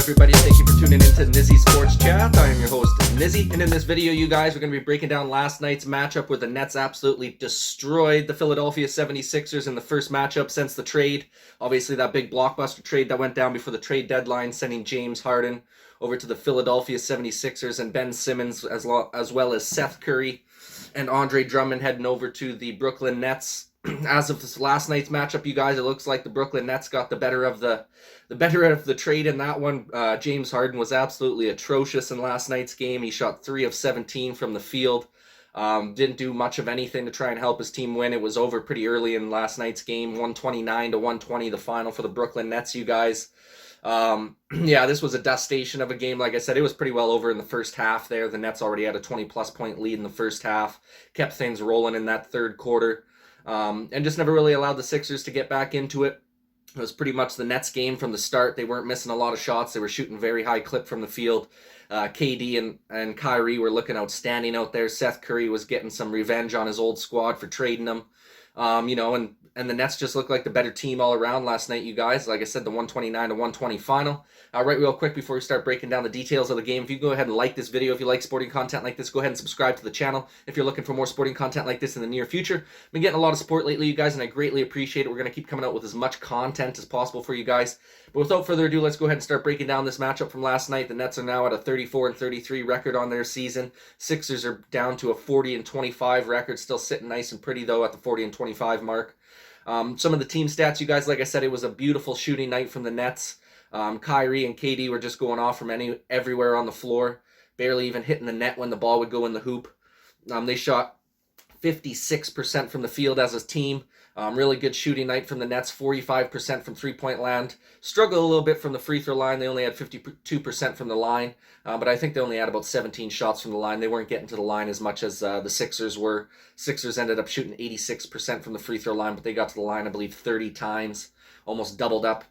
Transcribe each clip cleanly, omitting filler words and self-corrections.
everybody? Thank you for tuning into Nizzy Sports Chat. I am your host, Nizzy, and in this video, you guys, we're going to be breaking down last night's matchup where the Nets absolutely destroyed the Philadelphia 76ers in the first matchup since the trade. Obviously, that big blockbuster trade that went down before the trade deadline, sending James Harden over to the Philadelphia 76ers and Ben Simmons, as well as Seth Curry and Andre Drummond heading over to the Brooklyn Nets. As of this last night's matchup, you guys, it looks like the Brooklyn Nets got the better of the trade in that one. James Harden was absolutely atrocious in last night's game. He shot 3 of 17 from the field. Didn't do much of anything to try and help his team win. It was over pretty early in last night's game, 129-120, the final for the Brooklyn Nets, you guys. Yeah, this was a dustation of a game. Like I said, it was pretty well over in the first half there. The Nets already had a 20-plus point lead in the first half, kept things rolling in that third quarter. And just never really allowed the Sixers to get back into it. It was pretty much the Nets game from the start. They weren't missing a lot of shots. They were shooting very high clip from the field. KD and Kyrie were looking outstanding out there. Seth Curry was getting some revenge on his old squad for trading them. And the Nets just looked like the better team all around last night, you guys. Like I said, the 129-120 final. Right, real quick, before we start breaking down the details of the game, if you go ahead and like this video, if you like sporting content like this, go ahead and subscribe to the channel. If you're looking for more sporting content like this in the near future, I've been getting a lot of support lately, you guys, and I greatly appreciate it. We're going to keep coming out with as much content as possible for you guys. But without further ado, let's go ahead and start breaking down this matchup from last night. The Nets are now at a 34-33 record on their season. Sixers are down to a 40-25 record, still sitting nice and pretty, though, at the 40-25 mark. Some of the team stats, you guys, like I said, it was a beautiful shooting night from the Nets. Kyrie and KD were just going off from everywhere on the floor, barely even hitting the net when the ball would go in the hoop. They shot 56% from the field as a team. Really good shooting night from the Nets, 45% from three-point land. Struggled a little bit from the free throw line. They only had 52% from the line, but I think they only had about 17 shots from the line. They weren't getting to the line as much as the Sixers were. Sixers ended up shooting 86% from the free throw line, but they got to the line, I believe, 30 times, almost doubled up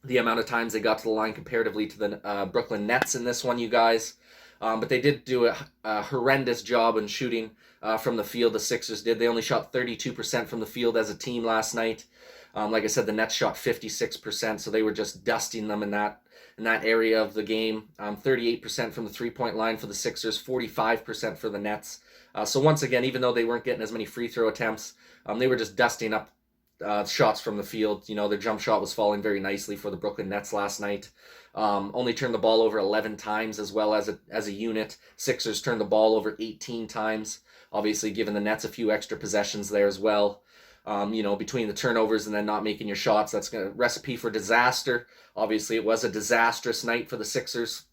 the amount of times they got to the line comparatively to the Brooklyn Nets in this one, you guys. But they did do a horrendous job in shooting from the field. The Sixers did. They only shot 32% from the field as a team last night. Like I said, the Nets shot 56%, so they were just dusting them in that area of the game. 38% from the three-point line for the Sixers, 45% for the Nets. So once again, even though they weren't getting as many free throw attempts, they were just dusting up shots from the field. You know, their jump shot was falling very nicely for the Brooklyn Nets last night. Only turned the ball over 11 times as well as a unit. Sixers turned the ball over 18 times. Obviously, giving the Nets a few extra possessions there as well. Between the turnovers and then not making your shots, that's a recipe for disaster. Obviously, it was a disastrous night for the Sixers.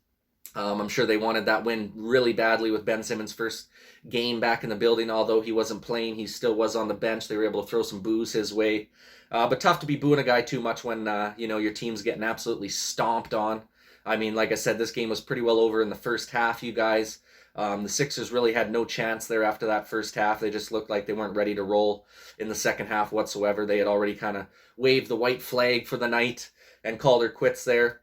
I'm sure they wanted that win really badly with Ben Simmons' first game back in the building. Although he wasn't playing, he still was on the bench. They were able to throw some boos his way. But tough to be booing a guy too much when, your team's getting absolutely stomped on. I mean, like I said, this game was pretty well over in the first half, you guys. The Sixers really had no chance there after that first half. They just looked like they weren't ready to roll in the second half whatsoever. They had already kind of waved the white flag for the night and called her quits there.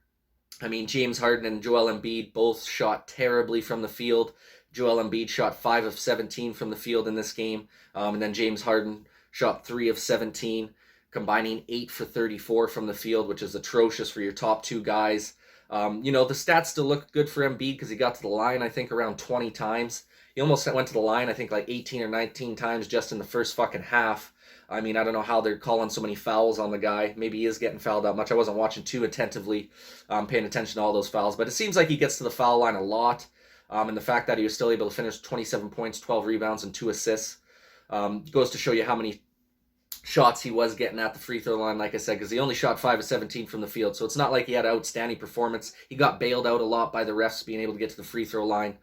I mean, James Harden and Joel Embiid both shot terribly from the field. Joel Embiid shot 5 of 17 from the field in this game. And then James Harden shot 3 of 17, combining 8 for 34 from the field, which is atrocious for your top two guys. The stats still look good for Embiid because he got to the line, I think, around 20 times. He almost went to the line, I think, like 18 or 19 times just in the first fucking half. I mean, I don't know how they're calling so many fouls on the guy. Maybe he is getting fouled that much. I wasn't watching too attentively, paying attention to all those fouls. But it seems like he gets to the foul line a lot. And the fact that he was still able to finish 27 points, 12 rebounds, and 2 assists goes to show you how many shots he was getting at the free throw line, like I said, because he only shot 5 of 17 from the field. So it's not like he had an outstanding performance. He got bailed out a lot by the refs being able to get to the free throw line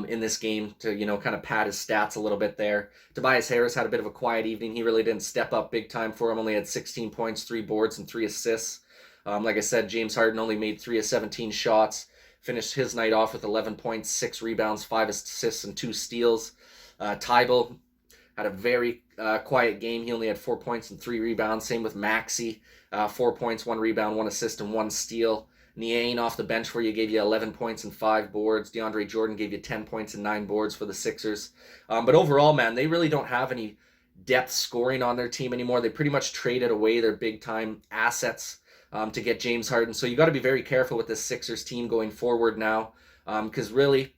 in this game to, kind of pad his stats a little bit there. Tobias Harris had a bit of a quiet evening. He really didn't step up big time for him. Only had 16 points, 3 boards, and 3 assists. Like I said, James Harden only made 3 of 17 shots. Finished his night off with 11 points, 6 rebounds, 5 assists, and 2 steals. Tybal had a very quiet game. He only had 4 points and 3 rebounds. Same with Maxey. 4 points, 1 rebound, 1 assist, and 1 steal. Niang off the bench for you gave you 11 points and 5 boards. DeAndre Jordan gave you 10 points and 9 boards for the Sixers. But overall, man, they really don't have any depth scoring on their team anymore. They pretty much traded away their big-time assets to get James Harden. So you got to be very careful with this Sixers team going forward now, because really,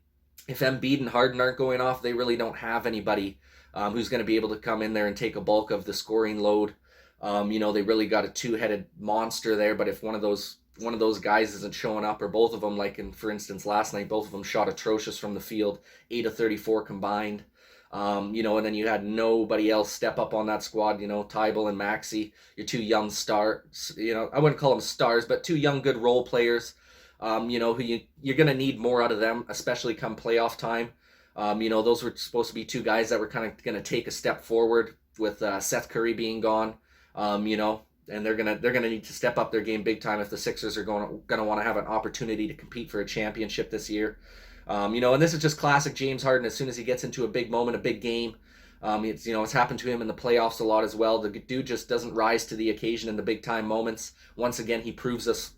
if Embiid and Harden aren't going off, they really don't have anybody who's going to be able to come in there and take a bulk of the scoring load. They really got a two-headed monster there, but if one of those guys isn't showing up, or both of them, like for instance last night, both of them shot atrocious from the field, 8 of 34 combined. And then you had nobody else step up on that squad. Tybal and Maxey, your two young stars. I wouldn't call them stars, but two young good role players. Who you're gonna need more out of them, especially come playoff time. Those were supposed to be two guys that were kind of gonna take a step forward with Seth Curry being gone. And they're gonna need to step up their game big time if the Sixers are gonna want to have an opportunity to compete for a championship this year. And this is just classic James Harden. As soon as he gets into a big moment, a big game, it's happened to him in the playoffs a lot as well. The dude just doesn't rise to the occasion in the big time moments. Once again, he proves us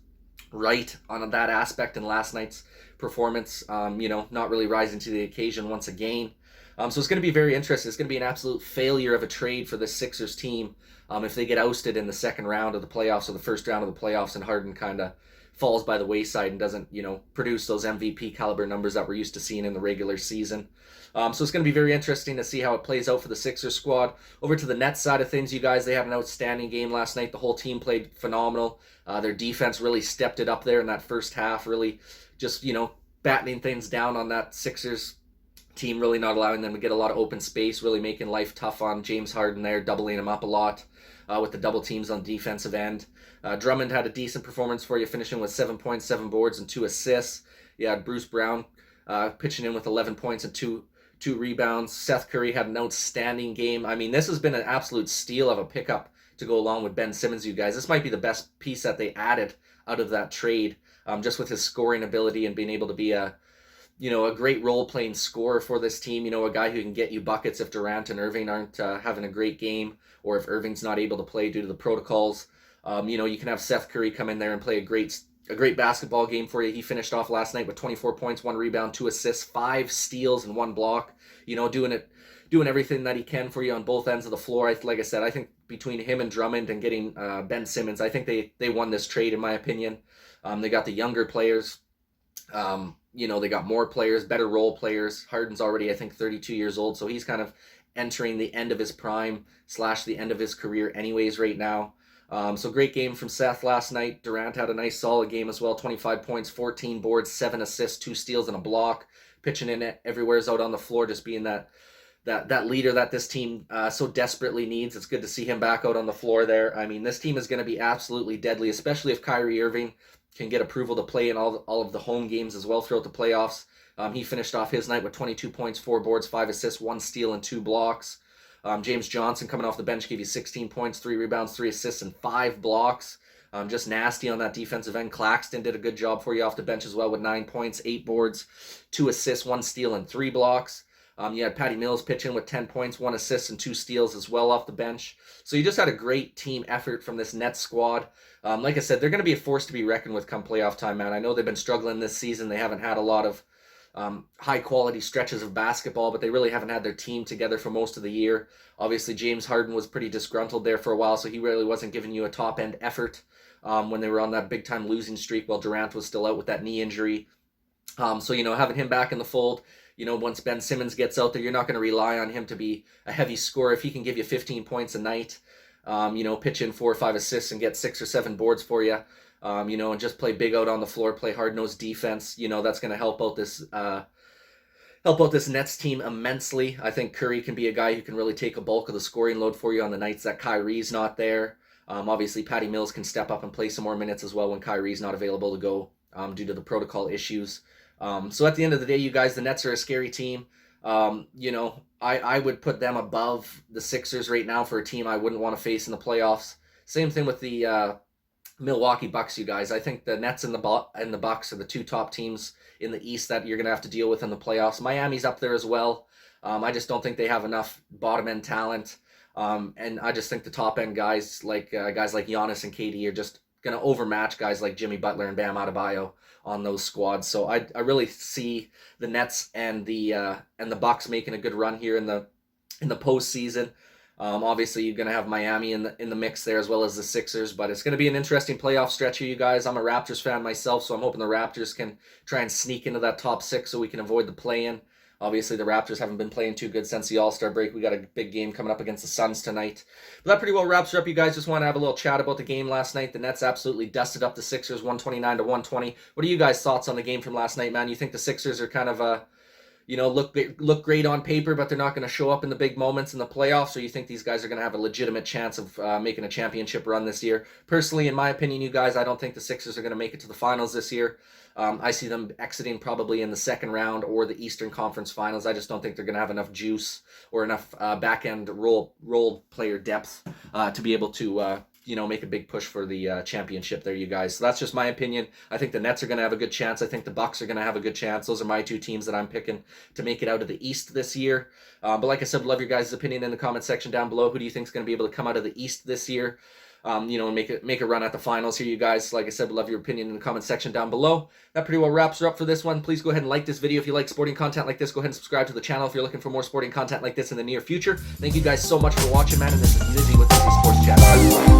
right on that aspect in last night's performance. Not really rising to the occasion once again. So it's going to be very interesting. It's going to be an absolute failure of a trade for the Sixers team if they get ousted in the second round of the playoffs or the first round of the playoffs, and Harden kind of falls by the wayside and doesn't, produce those MVP caliber numbers that we're used to seeing in the regular season. So it's going to be very interesting to see how it plays out for the Sixers squad. Over to the Nets side of things, you guys, they had an outstanding game last night. The whole team played phenomenal. Their defense really stepped it up there in that first half, really just, battening things down on that Sixers team, really not allowing them to get a lot of open space, really making life tough on James Harden there, doubling him up a lot with the double teams on the defensive end. Drummond had a decent performance for you, finishing with 7 points, 7 boards, and 2 assists. You had Bruce Brown pitching in with 11 points and two rebounds. Seth Curry had an outstanding game. I mean, this has been an absolute steal of a pickup to go along with Ben Simmons, you guys. This might be the best piece that they added out of that trade, just with his scoring ability and being able to be a great role-playing scorer for this team. A guy who can get you buckets if Durant and Irving aren't having a great game, or if Irving's not able to play due to the protocols. You can have Seth Curry come in there and play a great basketball game for you. He finished off last night with 24 points, 1 rebound, 2 assists, 5 steals, and 1 block. Doing everything that he can for you on both ends of the floor. Like I said, I think between him and Drummond and getting Ben Simmons, I think they won this trade, in my opinion. They got the younger players. They got more players, better role players. Harden's already, I think, 32 years old, so he's kind of entering the end of his prime / the end of his career anyways right now. So great game from Seth last night. Durant had a nice solid game as well. 25 points, 14 boards, 7 assists, 2 steals, and a block. Pitching in it everywhere's out on the floor, just being that leader that this team so desperately needs. It's good to see him back out on the floor there. I mean, this team is going to be absolutely deadly, especially if Kyrie Irving can get approval to play in all of the home games as well throughout the playoffs. He finished off his night with 22 points, 4 boards, 5 assists, 1 steal, and 2 blocks. James Johnson coming off the bench gave you 16 points, 3 rebounds, 3 assists, and 5 blocks. Just nasty on that defensive end. Claxton did a good job for you off the bench as well with 9 points, 8 boards, 2 assists, 1 steal, and 3 blocks. You had Patty Mills pitching with 10 points, 1 assist, and 2 steals as well off the bench. So you just had a great team effort from this Nets squad. Like I said, they're going to be a force to be reckoned with come playoff time, man. I know they've been struggling this season. They haven't had a lot of high-quality stretches of basketball, but they really haven't had their team together for most of the year. Obviously, James Harden was pretty disgruntled there for a while, so he really wasn't giving you a top-end effort when they were on that big-time losing streak while Durant was still out with that knee injury. So, having him back in the fold, once Ben Simmons gets out there, you're not going to rely on him to be a heavy scorer. If he can give you 15 points a night, pitch in 4 or 5 assists and get 6 or 7 boards for you, and just play big out on the floor, play hard-nosed defense, that's going to help out this Nets team immensely. I think Curry can be a guy who can really take a bulk of the scoring load for you on the nights that Kyrie's not there. Obviously, Patty Mills can step up and play some more minutes as well when Kyrie's not available to go due to the protocol issues. So at the end of the day, you guys, the Nets are a scary team. I would put them above the Sixers right now for a team I wouldn't want to face in the playoffs. Same thing with the Milwaukee Bucks, you guys. I think the Nets and the Bucks are the 2 top teams in the East that you're going to have to deal with in the playoffs. Miami's up there as well. I just don't think they have enough bottom-end talent. And I just think the top-end guys like Giannis and KD are just going to overmatch guys like Jimmy Butler and Bam Adebayo on those squads. So I really see the Nets and the Bucks making a good run here in the postseason. Obviously, you're going to have Miami in the mix there, as well as the Sixers, but it's going to be an interesting playoff stretch here, you guys. I'm a Raptors fan myself, so I'm hoping the Raptors can try and sneak into that top 6 so we can avoid the play-in. Obviously, the Raptors haven't been playing too good since the All-Star break. We got a big game coming up against the Suns tonight. But that pretty well wraps it up, you guys. Just want to have a little chat about the game last night. The Nets absolutely dusted up the Sixers 129-120. What are you guys' thoughts on the game from last night, man? You think the Sixers are kind of look great on paper, but they're not going to show up in the big moments in the playoffs, or you think these guys are going to have a legitimate chance of making a championship run this year? Personally, in my opinion, you guys, I don't think the Sixers are going to make it to the finals this year. I see them exiting probably in the second round or the Eastern Conference Finals. I just don't think they're going to have enough juice or enough back-end role player depth to be able to make a big push for the championship there, you guys. So that's just my opinion. I think the Nets are going to have a good chance. I think the Bucks are going to have a good chance. Those are my 2 teams that I'm picking to make it out of the East this year. But like I said, love your guys' opinion in the comment section down below. Who do you think is going to be able to come out of the East this year? And make a run at the finals here, you guys. Like I said, love your opinion in the comment section down below. That pretty well wraps her up for this one. Please go ahead and like this video if you like sporting content like this. Go ahead and subscribe to the channel if you're looking for more sporting content like this in the near future. Thank you guys so much for watching, man. And this is Nizzy with Nizzy Sports Chat.